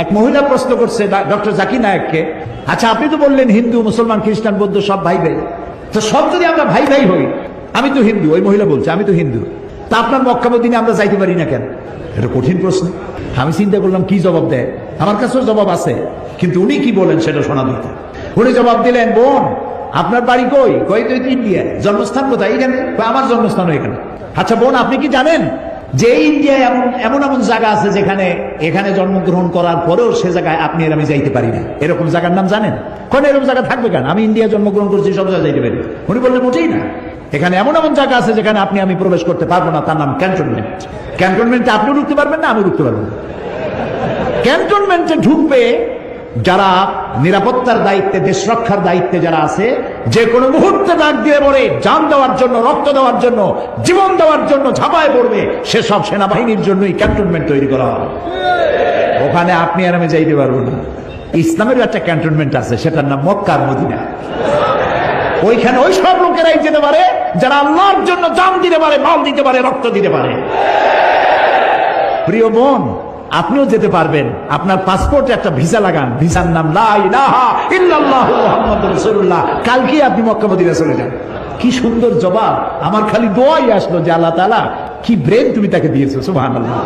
এক মহিলা প্রশ্ন করছে ডক্টর জাকির নায়েককে, আচ্ছা আপনি তো বললেন হিন্দু মুসলমান খ্রিস্টান বৌদ্ধ সব ভাই ভাই, তো সব যদি আমরা ভাই ভাই হই, আমি তো হিন্দু, ওই মহিলা বলছে আমি তো হিন্দু, তা আপনার মক্কা মদিনে আমরা যাইতে পারি না কেন? এটা কঠিন প্রশ্ন। আমি চিন্তা করলাম কি জবাব দেয়, আমার কাছেও জবাব আছে, কিন্তু উনি কি বলেন সেটা শোনা দিতে। উনি জবাব দিলেন, বোন আপনার বাড়ি কই? কই তো ইন্ডিয়া। জন্মস্থান কোথায়? এখানে। আমার জন্মস্থান এখানে। আচ্ছা বোন আপনি কি জানেন যে ইন্ডিয়ায় এমন এমন জায়গা আছে যেখানে এখানে জন্মগ্রহণ করার পরেও সে জায়গায় আপনি আর আমি যাইতে পারি না, এরকম জায়গার নাম জানেন? কোন এরকম জায়গা থাকবে কেন? আমি ইন্ডিয়া জন্মগ্রহণ করছি, সব জায়গায় যাইতে পারি। উনি বললেন মোটেই না, এখানে এমন এমন জায়গা আছে যেখানে আপনি আমি প্রবেশ করতে পারবো না, তার নাম ক্যান্টনমেন্ট। ক্যান্টনমেন্টে আপনিও ঢুকতে পারবেন না, আমি ঢুকতে পারবো না। ক্যান্টনমেন্টে ঢুকবে যারা নিরাপত্তার দায়িত্বে, দেশ রক্ষার দায়িত্বে যারা আছে, যে কোনো মুহূর্তে ডাক দিয়ে বলে জান দেওয়ার জন্য, রক্ত দেওয়ার জন্য, জীবন দেওয়ার জন্য ঝাঁপায় পড়বে, সেসব সেনাবাহিনীর জন্যই ক্যান্টনমেন্ট তৈরি করা হবে। ওখানে আপনি আর আমি যাইতে পারবো না। ইসলামের একটা ক্যান্টনমেন্ট আছে, সেটার নাম মক্কা আর মদিনা। ওইখানে ওই সব লোকেরাই যেতে পারে যারা আল্লাহর জন্য জান দিতে পারে, মাল দিতে পারে, রক্ত দিতে পারে। প্রিয় বোন, আপনিও যেতে পারবেন। আপনার পাসপোর্টে একটা ভিসা লাগান, ভিসার নাম লা ইলাহা ইল্লাল্লাহু মুহাম্মাদুর রাসূলুল্লাহ। কালকে আপনি মক্কা মদিনা চলে যান। কি সুন্দর জবাব! আমার খালি দোয়াই আসলো যে আল্লাহ তাআলা কি ব্রেন তুমি তাকে দিয়েছো, সুবহানাল্লাহ।